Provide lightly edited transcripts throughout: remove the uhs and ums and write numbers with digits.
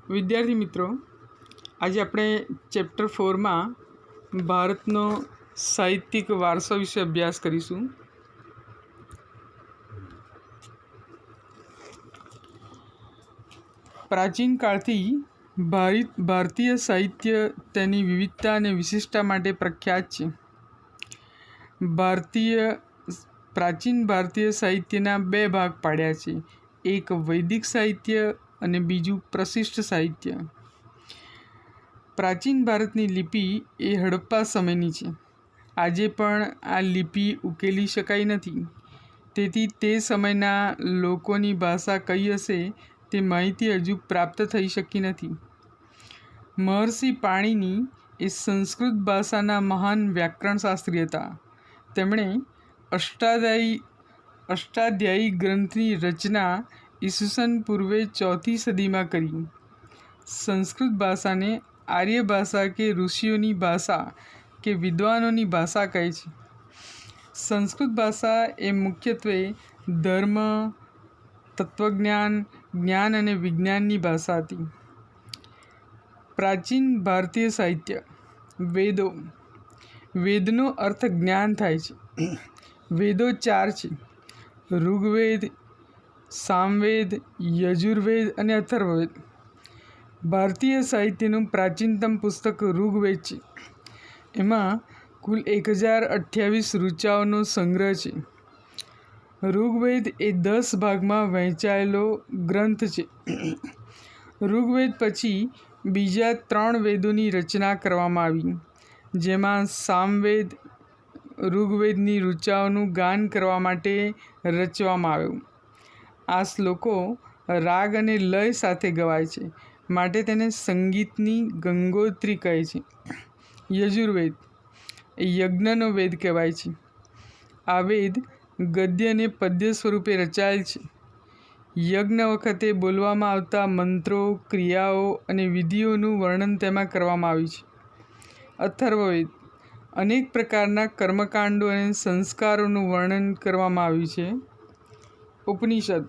વિદ્યાર્થી મિત્રો, આજે આપણે ચેપ્ટર 4માં ભારતનો સાહિત્યિક વારસો વિશે અભ્યાસ કરીશું. પ્રાચીન કાળથી ભારતીય સાહિત્ય તેની વિવિધતા અને વિશિષ્ટતા માટે પ્રખ્યાત છે. પ્રાચીન ભારતીય સાહિત્યના બે ભાગ પાડ્યા છે, એક વૈદિક સાહિત્ય અને બીજું પ્રશિષ્ટ સાહિત્ય. પ્રાચીન ભારતની લિપિ એ હડપ્પા સમયની છે. આજે પણ આ લિપિ ઉકેલી શકાઈ નથી, તેથી તે સમયના લોકોની ભાષા કઈ હશે તે માહિતી હજુ પ્રાપ્ત થઈ શકી નથી. મહર્ષિ પાણિની એ સંસ્કૃત ભાષાના મહાન વ્યાકરણશાસ્ત્રી હતા. તેમણે અષ્ટાધ્યાયી ગ્રંથની રચના ઈસવીસન પૂર્વે 4મી સદીમાં કરી. સંસ્કૃત ભાષાને આર્ય ભાષા કે ઋષિઓની ભાષા કે વિદ્વાનોની ભાષા કહે છે. સંસ્કૃત ભાષા એ મુખ્યત્વે ધર્મ, તત્વજ્ઞાન, જ્ઞાન અને વિજ્ઞાનની ભાષા હતી. પ્રાચીન ભારતીય સાહિત્ય. વેદો. વેદનો અર્થ જ્ઞાન થાય છે. વેદો 4 છે: ઋગ્વેદ, સામવેદ, યજુર્વેદ અને અથર્વવેદ. ભારતીય સાહિત્યનું પ્રાચીનતમ પુસ્તક ઋગ્વેદ છે. એમાં કુલ 1028 ઋચાઓનો સંગ્રહ છે. ઋગ્વેદ એ 10 ભાગમાં વહેંચાયેલો ગ્રંથ છે. ઋગ્વેદ પછી બીજા 3 વેદોની રચના કરવામાં આવી, જેમાં સામવેદ ઋગ્વેદની ઋચાઓનું ગાન કરવા માટે રચવામાં આવ્યું. આ શ્લોકો રાગ અને લય સાથે ગવાય છે, માટે તેને સંગીતની ગંગોત્રી કહે છે. યજુર્વેદ એ યજ્ઞનો વેદ કહેવાય છે. આ વેદ ગદ્ય અને પદ્ય સ્વરૂપે રચાયેલ છે. યજ્ઞ વખતે બોલવામાં આવતા મંત્રો, ક્રિયાઓ અને વિધિઓનું વર્ણન તેમાં કરવામાં આવ્યું છે. અથર્વવેદ અનેક પ્રકારના કર્મકાંડો અને સંસ્કારોનું વર્ણન કરવામાં આવ્યું છે. ઉપનિષદ.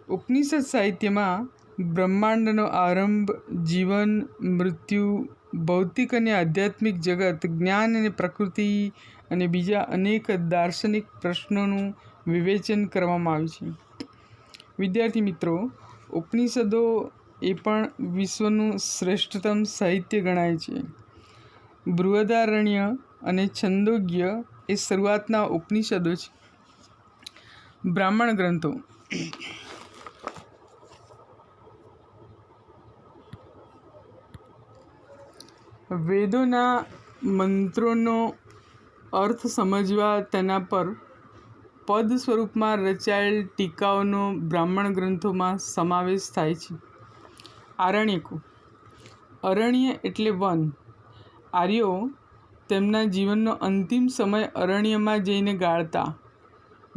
ઉપનિષદ સાહિત્યમાં બ્રહ્માંડનો આરંભ, જીવન, મૃત્યુ, ભૌતિક અને આધ્યાત્મિક જગત, જ્ઞાન અને પ્રકૃતિ અને બીજા અનેક દાર્શનિક પ્રશ્નોનું વિવેચન કરવામાં આવ્યું છે. વિદ્યાર્થી મિત્રો, ઉપનિષદો એ પણ વિશ્વનું શ્રેષ્ઠતમ સાહિત્ય ગણાય છે. બૃહદારણ્ય અને છંદોગ્ય એ શરૂઆતના ઉપનિષદો છે. બ્રાહ્મણ ગ્રંથો. વેદોના મંત્રોનો અર્થ સમજવા તેના પર પદ સ્વરૂપમાં રચાયેલ ટીકાઓનો બ્રાહ્મણ ગ્રંથોમાં સમાવેશ થાય છે. આરણ્યકો. અરણ્ય એટલે વન. આર્યો તેમના જીવનનો અંતિમ સમય અરણ્યમાં જઈને ગાળતા.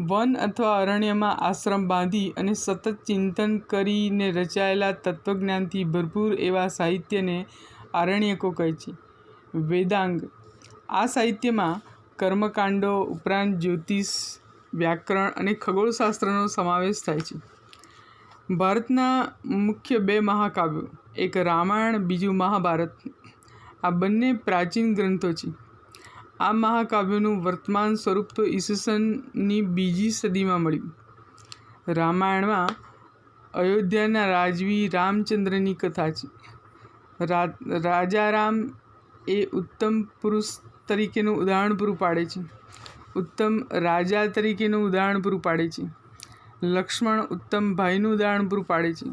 વન અથવા અરણ્યમાં આશ્રમ બાંધી અને સતત ચિંતન કરીને રચાયેલા તત્વજ્ઞાનથી ભરપૂર એવા સાહિત્યને આરણ્યકો કહે છે. વેદાંગ. આ સાહિત્યમાં કર્મકાંડો ઉપરાંત જ્યોતિષ, વ્યાકરણ અને ખગોળશાસ્ત્રનો સમાવેશ થાય છે. ભારતના મુખ્ય 2 મહાકાવ્યો, એક રામાયણ, બીજું મહાભારત. આ બંને પ્રાચીન ગ્રંથો છે. આ મહાકાવ્યોનું વર્તમાન સ્વરૂપ તો ઈસવીસનની 2જી સદીમાં મળ્યું. રામાયણમાં અયોધ્યાના રાજવી રામચંદ્રની કથા છે. રાજા રામ એ ઉત્તમ પુરુષ તરીકેનું ઉદાહરણ પૂરું પાડે છે. ઉત્તમ રાજા તરીકેનું ઉદાહરણ પૂરું પાડે છે. લક્ષ્મણ ઉત્તમ ભાઈનું ઉદાહરણ પૂરું પાડે છે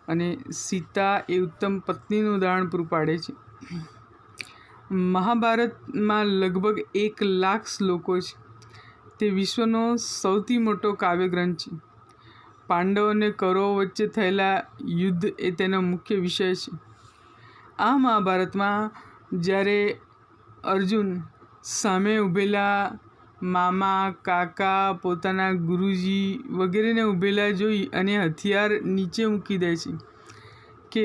અને સીતા એ ઉત્તમ પત્નીનું ઉદાહરણ પૂરું પાડે છે. મહાભારતમાં લગભગ 1 લાખ શ્લોકો છે. તે વિશ્વનો સૌથી મોટો કાવ્યગ્રંથ છે. પાંડવો અને કૌરવો વચ્ચે થયેલા યુદ્ધ એ તેનો મુખ્ય વિષય છે. આ મહાભારતમાં જ્યારે અર્જુન સામે ઊભેલા મામા, કાકા, પોતાના ગુરુજી વગેરેને ઊભેલા જોઈ અને હથિયાર નીચે મૂકી દે છે કે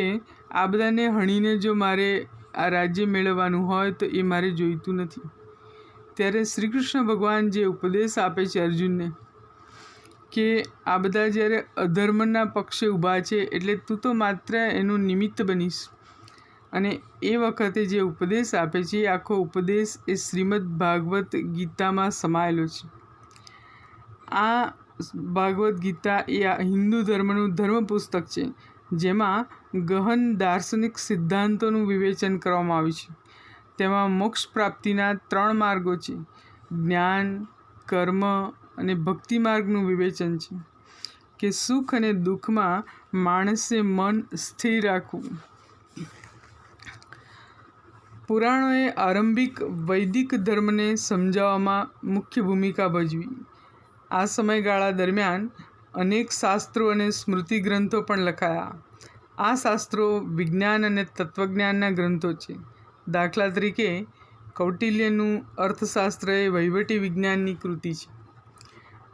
આ બધાને હણીને જો મારે આ રાજ્ય મેળવવાનું હોય તો એ મારે જોઈતું નથી. ત્યારે શ્રી કૃષ્ણ ભગવાન જે ઉપદેશ આપે છે અર્જુનને કે આ બધા જ્યારે અધર્મના પક્ષે ઊભા છે એટલે તું તો માત્ર એનું નિમિત્ત બનીશ. અને એ વખતે જે ઉપદેશ આપે છે એ આખો ઉપદેશ એ શ્રીમદ ભાગવત ગીતામાં સમાયેલો છે. આ ભાગવત ગીતા એ આ હિન્દુ ધર્મનું ધર્મ પુસ્તક છે, જેમાં ગહન દાર્શનિક સિદ્ધાંતોનું વિવેચન કરવામાં આવ્યું છે. તેમાં મોક્ષ પ્રાપ્તિના 3 માર્ગો છે: જ્ઞાન, કર્મ અને ભક્તિ માર્ગનું વિવેચન છે કે સુખ અને દુઃખમાં માણસે મન સ્થિર રાખવું. પુરાણોએ આરંભિક વૈદિક ધર્મને સમજાવવામાં મુખ્ય ભૂમિકા ભજવી. આ સમયગાળા દરમિયાન અનેક શાસ્ત્રો અને સ્મૃતિ ગ્રંથો પણ લખાયા. આ શાસ્ત્રો વિજ્ઞાન અને તત્વજ્ઞાનના ગ્રંથો છે. દાખલા તરીકે કૌટિલ્યનું અર્થશાસ્ત્ર એ વહીવટી વિજ્ઞાનની કૃતિ છે.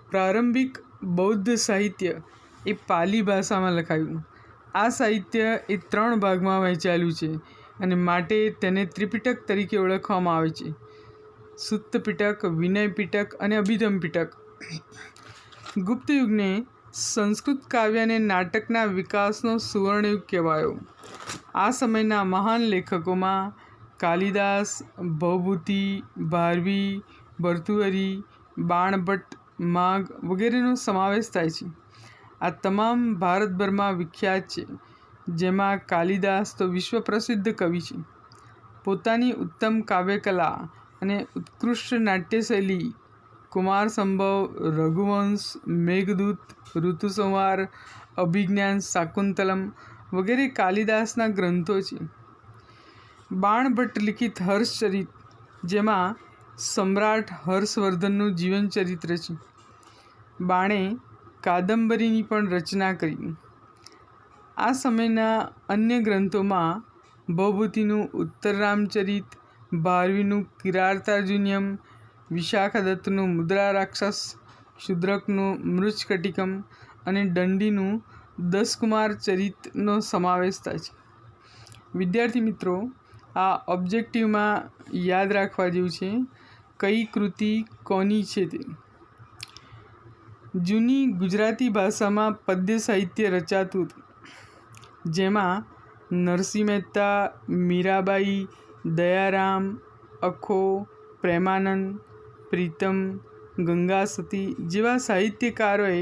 પ્રારંભિક બૌદ્ધ સાહિત્ય એ પાલી ભાષામાં લખાયું. આ સાહિત્ય એ 3 ભાગમાં વહેંચાયેલું છે અને માટે તેને ત્રિપિટક તરીકે ઓળખવામાં આવે છે: સુત્ત પિટક, વિનય પિટક અને અભિધમ પિટક. ગુપ્ત યુગને સંસ્કૃત કાવ્ય અને નાટકના વિકાસનો સુવર્ણયુગ કહેવાયો. આ સમયના મહાન લેખકોમાં કાલિદાસ, ભવભૂતિ, ભારવી, ભર્તૃહરિ, બાણભટ્ટ, માઘ વગેરેનો સમાવેશ થાય છે. આ તમામ ભારતભરમાં વિખ્યાત છે, જેમાં કાલિદાસ તો વિશ્વ પ્રસિદ્ધ કવિ છે. પોતાની ઉત્તમ કાવ્યકલા અને ઉત્કૃષ્ટ નાટ્યશૈલી કુમાર સંભવ, રઘુવંશ, મેઘદૂત, ઋતુસંહાર, અભિજ્ઞાન શાકુંતલમ વગેરે કાલિદાસના ગ્રંથો છે. બાણભટ્ટ લિખિત હર્ષચરિત, જેમાં સમ્રાટ હર્ષવર્ધનનું જીવનચરિત્ર છે. બાણે કાદંબરીની પણ રચના કરી. આ સમયના અન્ય ગ્રંથોમાં ભવભૂતિનું ઉત્તરરામચરિત, ભારવીનું કિરાતાર્જુનીયમ, વિશાખદત્તનું મુદ્રા રાક્ષસ, શૂદ્રકનું મૃચ્છકટિકમ અને દંડીનું દશકુમાર ચરિતનો સમાવેશ થાય છે. વિદ્યાર્થી મિત્રો, આ ઓબ્જેક્ટિવમાં યાદ રાખવા જેવું છે કઈ કૃતિ કોની છે તે. જૂની ગુજરાતી ભાષામાં પદ્ય સાહિત્ય રચાતું હતું, જેમાં નરસિંહ મહેતા, મીરાબાઈ, દયારામ, અખો, પ્રેમાનંદ, પ્રીતમ, ગંગાસતી જેવા સાહિત્યકારોએ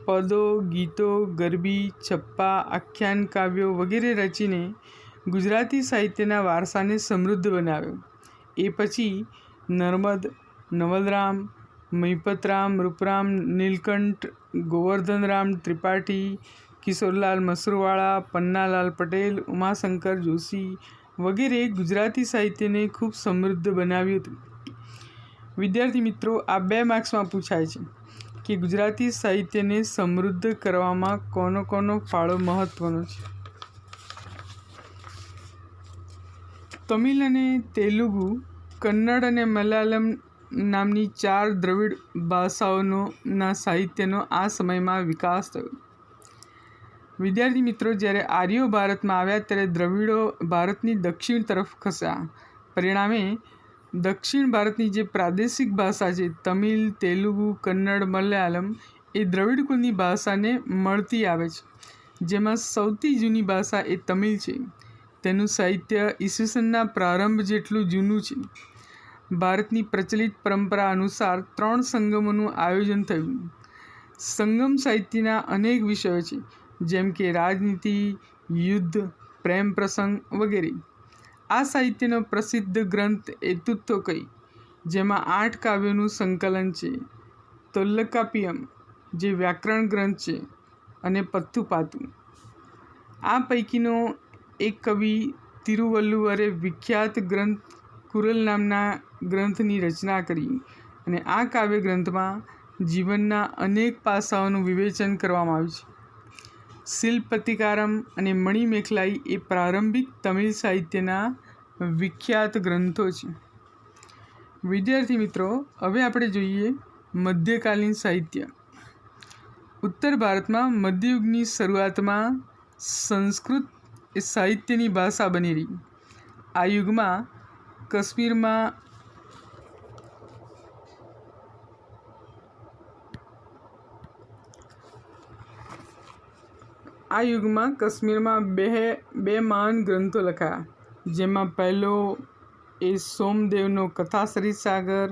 પદો, ગીતો, ગરબી, છપ્પા, આખ્યાન કાવ્યો વગેરે રચીને ગુજરાતી સાહિત્યના વારસાને સમૃદ્ધ બનાવ્યો. એ પછી નર્મદ, નવલરામ, મહિપતરામ, રૂપરામ, નીલકંઠ, ગોવર્ધનરામ ત્રિપાઠી, કિશોરલાલ મસરૂવાળા, પન્નાલાલ પટેલ, ઉમાશંકર જોશી વગેરે ગુજરાતી સાહિત્યને ખૂબ સમૃદ્ધ બનાવ્યું હતું. વિદ્યાર્થી મિત્રો, આ 2 માર્ક્સમાં પૂછાય છે કે ગુજરાતી સાહિત્યને સમૃદ્ધ કરવામાં કોનો ફાળો મહત્વનો છે. તમિલ અને તેલુગુ, કન્નડ અને મલયાલમ નામની 4 દ્રવિડ ભાષાઓના સાહિત્યનો આ સમયમાં વિકાસ થયો. વિદ્યાર્થી મિત્રો, જ્યારે આર્યો ભારતમાં આવ્યા ત્યારે દ્રવિડો ભારતની દક્ષિણ તરફ ખસ્યા. પરિણામે દક્ષિણ ભારતની જે પ્રાદેશિક ભાષા છે તમિલ, તેલુગુ, કન્નડ, મલયાલમ એ દ્રવિડ કુળની ભાષાને મળતી આવે છે. જેમાં સૌથી જૂની ભાષા એ તમિલ છે. તેનું સાહિત્ય ઈસવીસનના પ્રારંભ જેટલું જૂનું છે. ભારતની પ્રચલિત પરંપરા અનુસાર 3 સંગમોનું આયોજન થયું. સંગમ સાહિત્યના અનેક વિષયો છે, જેમ કે રાજનીતિ, યુદ્ધ, પ્રેમ પ્રસંગ વગેરે. આ સાહિત્યનો પ્રસિદ્ધ ગ્રંથ એ તુત્તોકઈ, જેમાં 8 કાવ્યોનું સંકલન છે. તોલ્લકાપ્પિયમ, જે વ્યાકરણ ગ્રંથ છે, અને પથ્થુપાતું. આ પૈકીનો એક કવિ તિરુવલ્લુવરે વિખ્યાત ગ્રંથ કુરલ નામના ગ્રંથની રચના કરી અને આ કાવ્ય ગ્રંથમાં જીવનના અનેક પાસાઓનું વિવેચન કરવામાં આવ્યું છે. શિલ્પતિકારમ અને મણિમેખલાઈ એ પ્રારંભિક તમિલ સાહિત્યના વિખ્યાત ગ્રંથો છે. વિદ્યાર્થી મિત્રો, હવે આપણે જોઈએ મધ્યકાલીન સાહિત્ય. ઉત્તર ભારતમાં મધ્યયુગની શરૂઆતમાં સંસ્કૃત એ સાહિત્યની ભાષા બની રહી. આ યુગમાં કાશ્મીરમાં આ યુગમાં કાશ્મીરમાં બે મહાન ગ્રંથો લખાયા, જેમાં પહેલો એ સોમદેવનો કથાસરિત સાગર,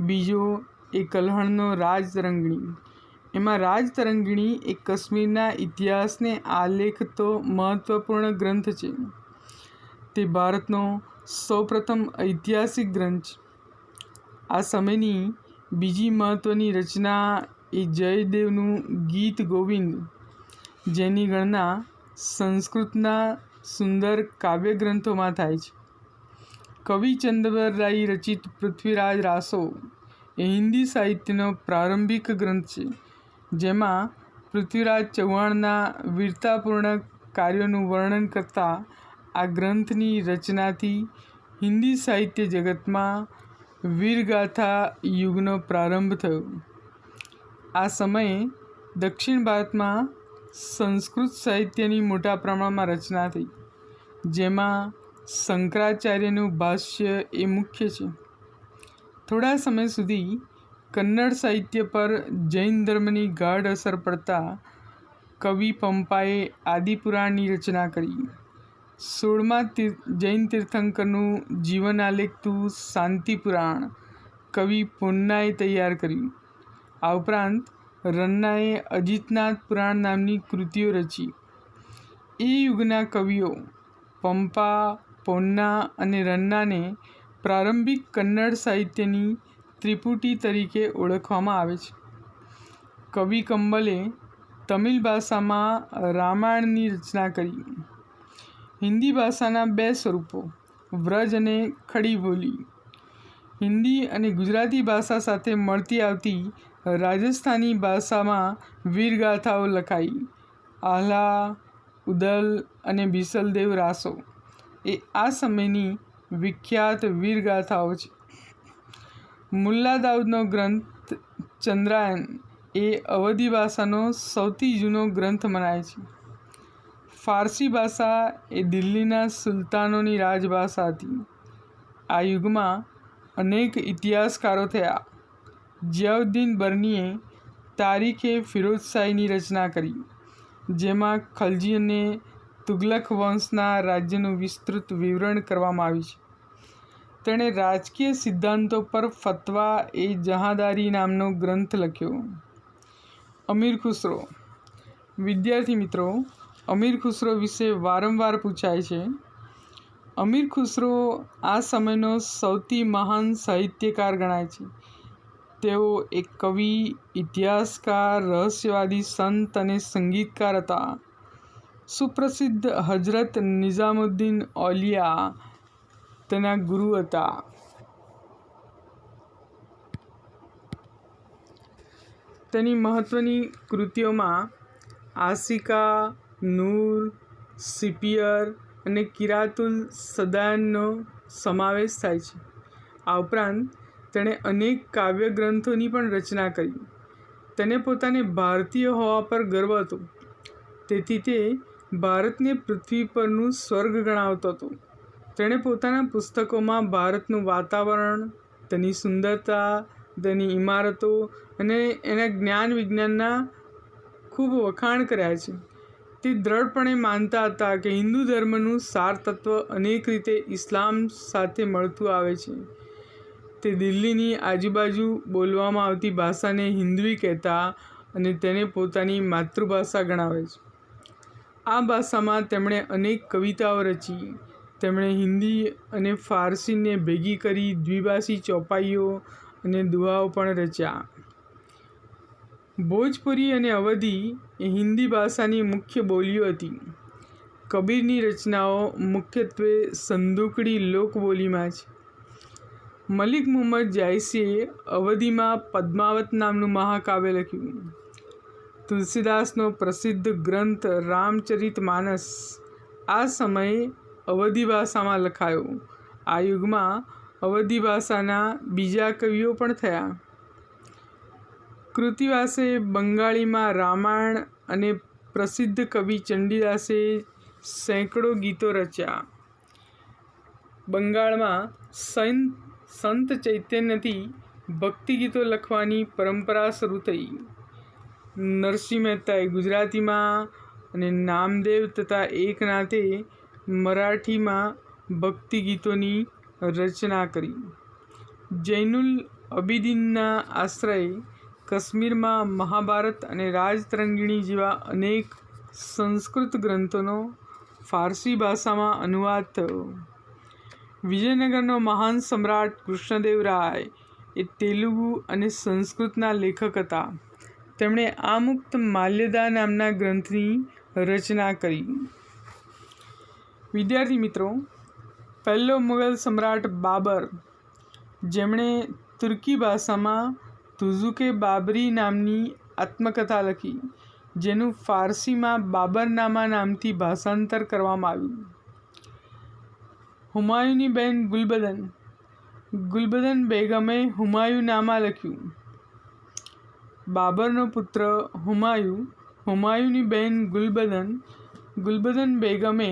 બીજો એ કલ્હણનો રાજતરંગિણી. એમાં રાજતરંગિણી એ કાશ્મીરના ઇતિહાસને આલેખતો મહત્વપૂર્ણ ગ્રંથ છે. તે ભારતનો સૌપ્રથમ ઐતિહાસિક ગ્રંથ છે. આ સમયની બીજી મહત્વની રચના એ જયદેવનું ગીત ગોવિંદ, જેની ગણના સંસ્કૃતના સુંદર કાવ્યગ્રંથોમાં થાય છે. કવિ ચંદ્રવરરાય રચિત પૃથ્વીરાજ રાસો એ હિન્દી સાહિત્યનો પ્રારંભિક ગ્રંથ છે, જેમાં પૃથ્વીરાજ ચૌહાણના વીરતાપૂર્ણ કાર્યોનું વર્ણન કરતા આ ગ્રંથની રચનાથી હિન્દી સાહિત્ય જગતમાં વીરગાથા યુગનો પ્રારંભ થયો. આ સમયે દક્ષિણ ભારતમાં સંસ્કૃત સાહિત્યની મોટા પ્રમાણમાં રચના થઈ, જેમાં શંકરાચાર્યનું ભાષ્ય એ મુખ્ય છે. થોડા સમય સુધી કન્નડ સાહિત્ય પર જૈન ધર્મની ગાઢ અસર પડતા કવિ પંપાએ આદિપુરાણની રચના કરી. 16મા જૈન તીર્થંકરનું જીવન આલેખતું શાંતિપુરાણ કવિ પોન્નાએ તૈયાર કર્યું. આ ઉપરાંત રન્નાએ અજિતનાથ પુરાણ નામની કૃતિઓ રચી. એ યુગના કવિઓ પંપા, પોન્ના અને રન્નાને પ્રારંભિક કન્નડ સાહિત્યની ત્રિપુટી તરીકે ઓળખવામાં આવે છે. કવિ કંબલે તમિલ ભાષામાં રામાયણની રચના કરી. હિન્દી ભાષાના બે સ્વરૂપો, વ્રજ અને ખડી બોલી, હિન્દી અને ગુજરાતી ભાષા સાથે મળતી આવતી રાજસ્થાની ભાષામાં વીરગાથાઓ લખાઈ. આહલા, ઉદલ અને બિસલદેવ રાસો એ આ સમયની વિખ્યાત વીરગાથાઓ છે. મુલ્લા દાઉદનો ગ્રંથ ચંદ્રાયન એ અવધી ભાષાનો સૌથી જૂનો ગ્રંથ મનાય છે. ફારસી ભાષા એ દિલ્હીના સુલતાનોની રાજભાષા હતી. આ યુગમાં અનેક ઇતિહાસકારો થયા. જિયાઉદ્દીન બર્નીએ તારીખે ફિરોઝશાહીની રચના કરી, જેમાં ખલજી અને તુગલક વંશના રાજ્યનું વિસ્તૃત વિવરણ કરવામાં આવ્યું છે. તેણે રાજકીય સિદ્ધાંતો પર ફતવા એ જહાંદારી નામનો ગ્રંથ લખ્યો. અમીર ખુસરો. વિદ્યાર્થી મિત્રો, અમીર ખુસરો વિશે વારંવાર પૂછાય છે. અમીર ખુસરો આ સમયનો સૌથી મહાન સાહિત્યકાર ગણાય છે. તેઓ એક કવિ, ઇતિહાસકાર, રહસ્યવાદી, સંત અને સંગીતકાર હતા. સુપ્રસિદ્ધ હજરત નિઝામુદ્દીન ઔલિયા તેના ગુરુ હતા. તેની મહત્વની કૃતિઓમાં આશિકા, નૂર, સિપિયર અને કિરાતુલ સદાયનનો સમાવેશ થાય છે. આ ઉપરાંત તેણે અનેક કાવ્ય ગ્રંથોની પણ રચના કરી. તેને પોતાને ભારતીય હોવા પર ગર્વ હતો, તેથી તે ભારતને પૃથ્વી પરનું સ્વર્ગ ગણાવતો હતો. તેણે પોતાના પુસ્તકોમાં ભારતનું વાતાવરણ, તેની સુંદરતા, તેની ઇમારતો અને એના જ્ઞાન વિજ્ઞાનના ખૂબ વખાણ કર્યા છે. તે દ્રઢપણે માનતા હતા કે હિન્દુ ધર્મનું સાર તત્વ અનેક રીતે ઇસ્લામ સાથે મળતું આવે છે. તે દિલ્હીની આજુબાજુ બોલવામાં આવતી ભાષાને હિન્દવી કહેતા અને તેને પોતાની માતૃભાષા ગણાવે છે. આ ભાષામાં તેમણે અનેક કવિતાઓ રચી. તેમણે હિન્દી અને ફારસીને ભેગી કરી દ્વિભાષી ચોપાઈઓ અને દુહાઓ પણ રચ્યા. ભોજપુરી અને અવધી એ હિન્દી ભાષાની મુખ્ય બોલીઓ હતી. કબીરની રચનાઓ મુખ્યત્વે સંદુકડી લોકબોલીમાં છે. મલિક મુહમ્મદ જાયસીએ અવધીમાં પદ્માવત નામનું મહાકાવ્ય લખ્યું. તુલસીદાસનો પ્રસિદ્ધ ગ્રંથ રામચરિતમાનસ આ સમયે અવધી ભાષામાં લખાયો. આ યુગમાં અવધી ભાષાના બીજા કવિઓ પણ થયા. કૃતિવાસે બંગાળીમાં રામાયણ અને પ્રસિદ્ધ કવિ ચંડીદાસે સેંકડો ગીતો રચ્યા. બંગાળમાં સંત ચૈતન્યથી ભક્તિગીતો લખવાની પરંપરા શરૂ થઈ. નરસિંહ મહેતાએ ગુજરાતીમાં અને નામદેવ તથા એકનાથે મરાઠીમાં ભક્તિ ગીતોની રચના કરી. જૈનુલ અબિદીનના આશ્રયે કાશ્મીરમાં મહાભારત અને રાજતરંગીણી જેવા અનેક સંસ્કૃત ગ્રંથોનો ફારસી ભાષામાં અનુવાદ થયો. વિજયનગરનો મહાન સમ્રાટ કૃષ્ણદેવરાય એ તેલુગુ અને સંસ્કૃતના લેખક હતા. તેમણે આમુક્ત માલ્યદા નામના ગ્રંથની રચના કરી. વિદ્યાર્થી મિત્રો, પહેલો મુઘલ સમ્રાટ બાબર, જેમણે તુર્કી ભાષામાં તુઝુકે બાબરી નામની આત્મકથા લખી, જેનું ફારસીમાં બાબરનામા નામથી ભાષાંતર કરવામાં આવ્યું. હુમાયુની બહેન ગુલબદન બેગમે હુમાયુનામા લખ્યું. બાબરનો પુત્ર હુમાયુની બહેન ગુલબદન બેગમે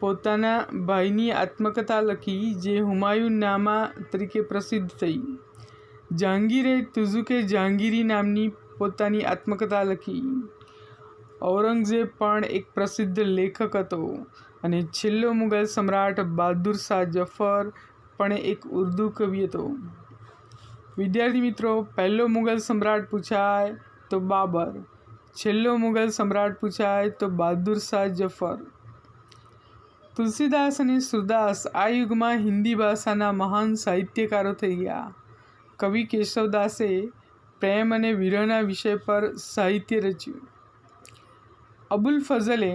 પોતાના ભાઈની આત્મકથા લખી, જે હુમાયુનામા તરીકે પ્રસિદ્ધ થઈ. જહાંગીરે તુઝુકે જહાંગીરી નામની પોતાની આત્મકથા લખી. ઔરંગઝેબ પણ એક પ્રસિદ્ધ લેખક હતો. અને છેલ્લો મુઘલ સમ્રાટ બહાદુર શાહ જફર પણ એક ઉર્દુ કવિ હતો. વિદ્યાર્થી મિત્રો, પહેલો મુઘલ સમ્રાટ પૂછાય તો બાબર, છેલ્લો મુઘલ સમ્રાટ પૂછાય તો બહાદુર શાહ જફર. તુલસીદાસ અને સુરદાસ આ યુગમાં હિન્દી ભાષાના મહાન સાહિત્યકારો થઈ ગયા. કવિ કેશવદાસે પ્રેમ અને વિરહના વિષય પર સાહિત્ય રચ્યું. અબુલ ફઝલે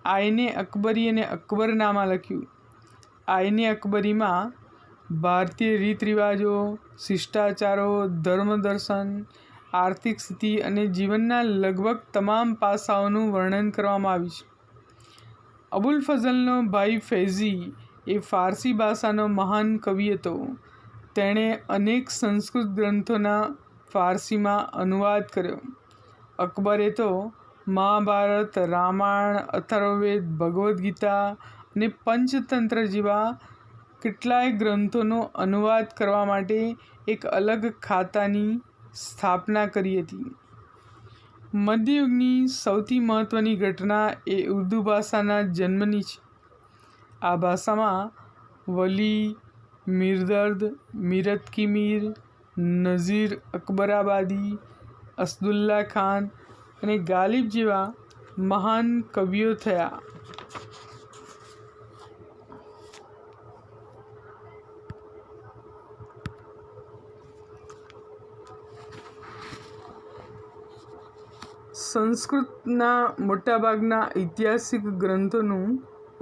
આયને અકબરી અને અકબરનામા લખ્યું. આયને અકબરીમાં ભારતીય રીત રિવાજો, શિષ્ટાચારો, ધર્મ દર્શન, આર્થિક સ્થિતિ અને જીવનના લગભગ તમામ પાસાઓનું વર્ણન કરવામાં આવ્યું છે. અબુલ ફઝલનો ભાઈ ફૈઝી એ ફારસી ભાષાનો મહાન કવિ હતો. તેણે અનેક સંસ્કૃત ગ્રંથોના ફારસીમાં અનુવાદ કર્યો. અકબરે તો મહાભારત, રામાયણ, અથર્વવેદ, ભગવદ્ ગીતા અને પંચતંત્ર જેવા કેટલાય ગ્રંથોનો અનુવાદ કરવા માટે એક અલગ ખાતાની સ્થાપના કરી હતી. મધ્યયુગની સૌથી મહત્ત્વની ઘટના એ ઉર્દુ ભાષાના જન્મની છે. આ ભાષામાં વલી, મીરદર્દ, મીરત કી મીર, નઝીર અકબરાબાદી, અસદુલ્લા ખાન અને ગાલિબ જેવા મહાન કવિઓ થયા. સંસ્કૃતના મોટાભાગના ઐતિહાસિક ગ્રંથોનું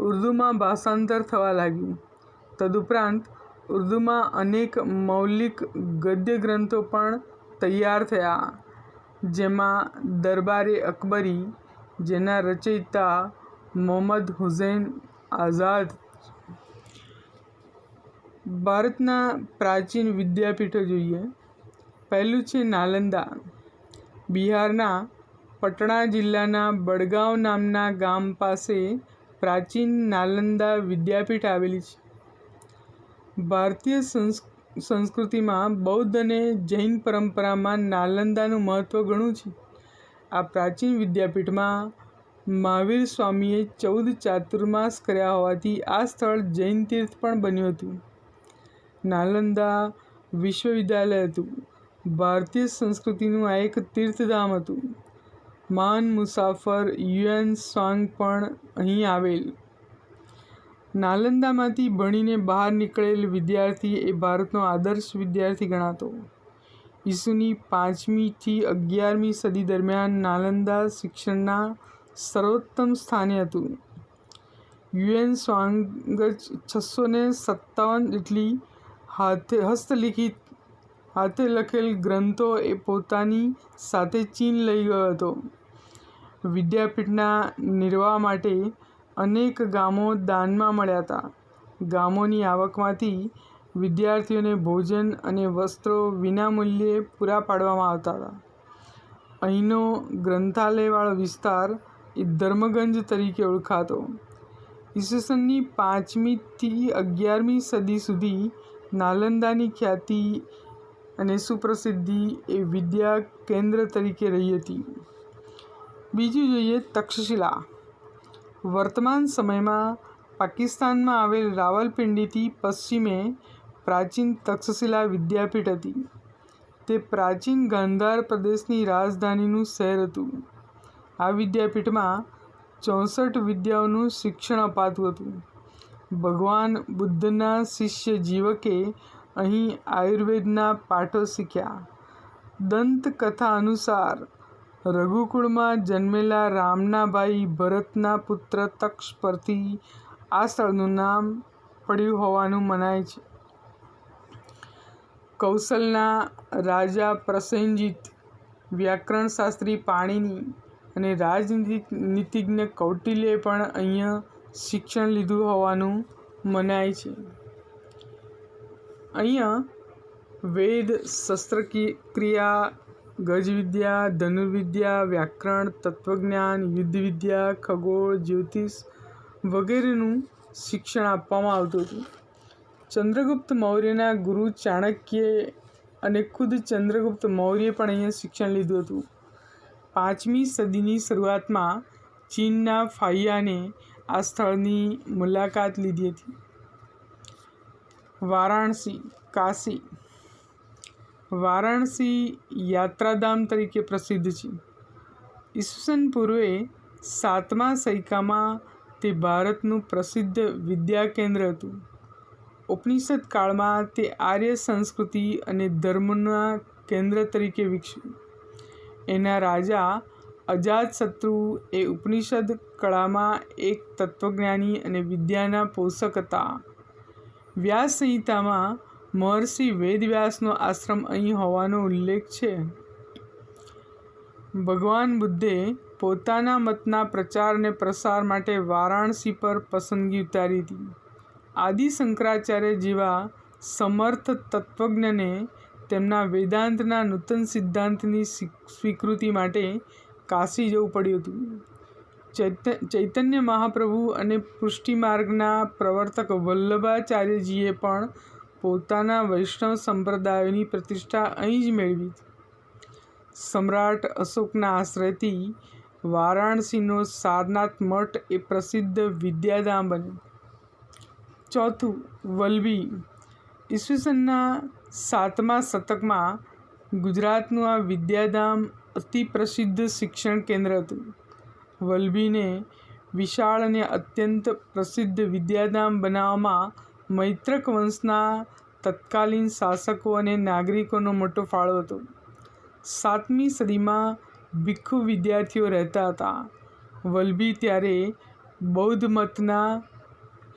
ઉર્દુમાં ભાષાંતર થવા લાગ્યું. તદુપરાંત ઉર્દુમાં અનેક મૌલિક ગદ્ય ગ્રંથો પણ તૈયાર થયા, જેમાં દરબારે અકબરી, જેના રચયિતા મોહમ્મદ હુસૈન આઝાદ. ભારતના પ્રાચીન વિદ્યાપીઠો જોઈએ. પહેલું છે નાલંદા. બિહારના પટણા જિલ્લાના બડગાંવ નામના ગામ પાસે પ્રાચીન નાલંદા વિદ્યાપીઠ આવેલી છે. ભારતીય સંસ્કૃતિમાં બૌદ્ધ અને જૈન પરંપરામાં નાલંદાનું મહત્ત્વ ઘણું છે. આ પ્રાચીન વિદ્યાપીઠમાં મહાવીર સ્વામીએ 14 ચાતુર્માસ કર્યા હોવાથી આ સ્થળ જૈન તીર્થ પણ બન્યું હતું. નાલંદા વિશ્વવિદ્યાલય હતું. ભારતીય સંસ્કૃતિનું આ એક તીર્થધામ હતું. મહાન મુસાફર યુએન ત્સાંગ પણ અહીં આવેલ. નાલંદામાંથી ભણીને બહાર નીકળેલ વિદ્યાર્થી એ ભારતનો આદર્શ વિદ્યાર્થી ગણાતો. ઈસુની 5મી થી 11મી સદી દરમિયાન નાલંદા શિક્ષણના સર્વોત્તમ સ્થાને હતું. યુએન ત્સાંગ 657 જેટલી હસ્તલિખિત હાથે લખેલ ગ્રંથો એ પોતાની સાથે ચીન લઈ ગયો હતો. વિદ્યાપીઠના નિર્વાહ માટે અનેક ગામો દાનમાં મળ્યા હતા. ગામોની આવકમાંથી વિદ્યાર્થીઓને ભોજન અને વસ્ત્રો વિનામૂલ્યે પૂરા પાડવામાં આવતા હતા. અહીંનો ગ્રંથાલયવાળો વિસ્તાર એ ધર્મગંજ તરીકે ઓળખાતો. ઈસવીસનની 5મી થી 11મી સદી સુધી નાલંદાની ખ્યાતિ અને સુપ્રસિદ્ધિ એ વિદ્યા કેન્દ્ર તરીકે રહી હતી. બીજું જોઈએ તક્ષશિલા. વર્તમાન સમયમાં પાકિસ્તાનમાં આવેલ રાવલપિંડીથી પશ્ચિમે પ્રાચીન તક્ષશિલા વિદ્યાપીઠ હતી. તે પ્રાચીન ગાંધાર પ્રદેશની રાજધાનીનું શહેર હતું. આ વિદ્યાપીઠમાં 64 વિદ્યાઓનું શિક્ષણ અપાતું હતું. ભગવાન બુદ્ધના શિષ્ય જીવકે અહીં આયુર્વેદના પાઠો શીખ્યા. દંતકથા અનુસાર રઘુકુળમાં જન્મેલા રામના ભાઈ ભરતના પુત્ર તક્ષ પરથી આ સ્થળનું નામ પડ્યું હોવાનું મનાય છે. કૌશલના રાજા પ્રસેનજીત, વ્યાકરણશાસ્ત્રી પાણિની અને રાજનીતિજ્ઞ કૌટિલ્યે પણ અહીંયા શિક્ષણ લીધું હોવાનું મનાય છે. અહીંયા વેદ, શસ્ત્રક્રિયા, ગજવિદ્યા, ધનુર્વિદ્યા, વ્યાકરણ, તત્વજ્ઞાન, યુદ્ધવિદ્યા, ખગોળ, જ્યોતિષ વગેરેનું શિક્ષણ આપવામાં આવતું હતું. ચંદ્રગુપ્ત મૌર્યના ગુરુ ચાણક્ય અને ખુદ ચંદ્રગુપ્ત મૌર્યે પણ અહીંયા શિક્ષણ લીધું હતું. 5મી સદીની શરૂઆતમાં ચીનના ફાહિયાને આ સ્થળની મુલાકાત લીધી હતી. વારાણસી, કાશી. વારાણસી યાત્રાધામ તરીકે પ્રસિદ્ધ છે. ઈસવીસન પૂર્વે 7મા સૈકામાં તે ભારતનું પ્રસિદ્ધ વિદ્યા કેન્દ્ર હતું. ઉપનિષદ કાળમાં તે આર્ય સંસ્કૃતિ અને ધર્મના કેન્દ્ર તરીકે વિકસ્યું. એના રાજા અજાતશત્રુ એ ઉપનિષદ કળામાં એક તત્વજ્ઞાની અને વિદ્યાના પોષક હતા. વ્યાસ સંહિતામાં મહર્ષિ વેદવ્યાસનો આશ્રમ અહીં હોવાનો ઉલ્લેખ છે. ભગવાન બુદ્ધે પોતાના મતના પ્રચાર અને પ્રસાર માટે વારાણસી પર પસંદગી ઉતારી હતી. આદિ શંકરાચાર્ય જેવા સમર્થ તત્વજ્ઞને તેમના વેદાંતના નૂતન સિદ્ધાંતની સ્વીકૃતિ માટે કાશી જવું પડ્યું હતું. ચૈતન્ય મહાપ્રભુ અને પુષ્ટિમાર્ગના પ્રવર્તક વલ્લભાચાર્યજીએ પણ પોતાના વૈષ્ણવ સંપ્રદાયોની પ્રતિષ્ઠા અહીં જ મેળવી. સમ્રાટ અશોકના આશ્રયથી વારાણસીનો સારનાથ મઠ એ પ્રસિદ્ધ વિદ્યાધામ બન્યું. ચોથું, વલ્લભી. ઈસવીસનના 7મા શતકમાં ગુજરાતનું આ વિદ્યાધામ અતિ પ્રસિદ્ધ શિક્ષણ કેન્દ્ર હતું. વલ્લભીને વિશાળ અને અત્યંત પ્રસિદ્ધ વિદ્યાધામ બનાવવામાં મૈત્રક વંશના તત્કાલીન શાસકો અને નાગરિકોનો મોટો ફાળો હતો. 7મી સદીમાં ભિક્ષુ વિદ્યાર્થીઓ રહેતા હતા. વલ્લભી ત્યારે બૌદ્ધ મતના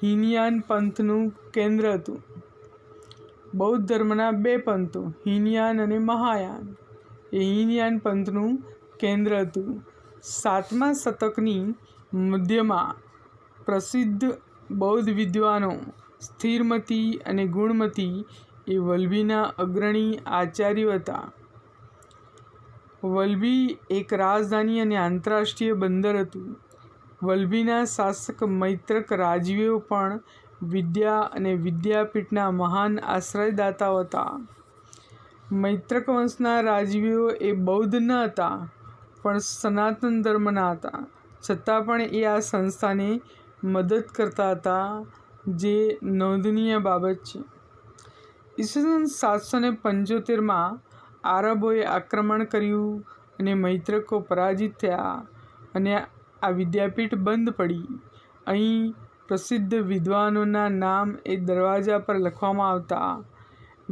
હીનયાન પંથનું કેન્દ્ર હતું. બૌદ્ધ ધર્મના 2 પંથો, હીનયાન અને મહાયાન, એ હીનયાન પંથનું કેન્દ્ર હતું. 7મા શતકની મધ્યમાં પ્રસિદ્ધ બૌદ્ધ વિદ્વાનો સ્થિરમતી અને ગુણમતી એ વલ્લભીના અગ્રણી આચાર્યો હતા. વલ્લભી એક રાજધાની અને આંતરરાષ્ટ્રીય બંદર હતું. વલ્લભીના શાસક મૈત્રક રાજવીઓ પણ વિદ્યા અને વિદ્યાપીઠના મહાન આશ્રયદાતાઓ હતા. મૈત્રક વંશના રાજવીઓ એ બૌદ્ધ ન હતા, પણ સનાતન ધર્મના હતા. છતાં પણ એ આ સંસ્થાને મદદ કરતા હતા, જે નોંધનીય બાબત છે. ઈસવીસન 775માં આરબોએ આક્રમણ કર્યું અને મૈત્રકો પરાજિત થયા અને આ વિદ્યાપીઠ બંધ પડી. અહીં પ્રસિદ્ધ વિદ્વાનોના નામ એ દરવાજા પર લખવામાં આવતા.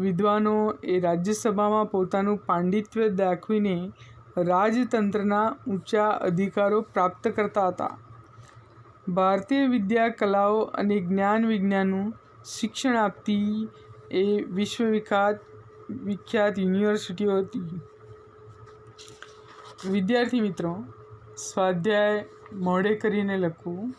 વિદ્વાનો એ રાજ્યસભામાં પોતાનું પાંડિત્ય દાખવીને રાજતંત્રના ઊંચા અધિકારો પ્રાપ્ત કરતા હતા. ભારતીય વિદ્યા, કલાઓ અને જ્ઞાન વિજ્ઞાનનું શિક્ષણ આપતી એ વિખ્યાત યુનિવર્સિટીઓ હતી. વિદ્યાર્થી મિત્રો, સ્વાધ્યાય મોડે કરીને લખવું.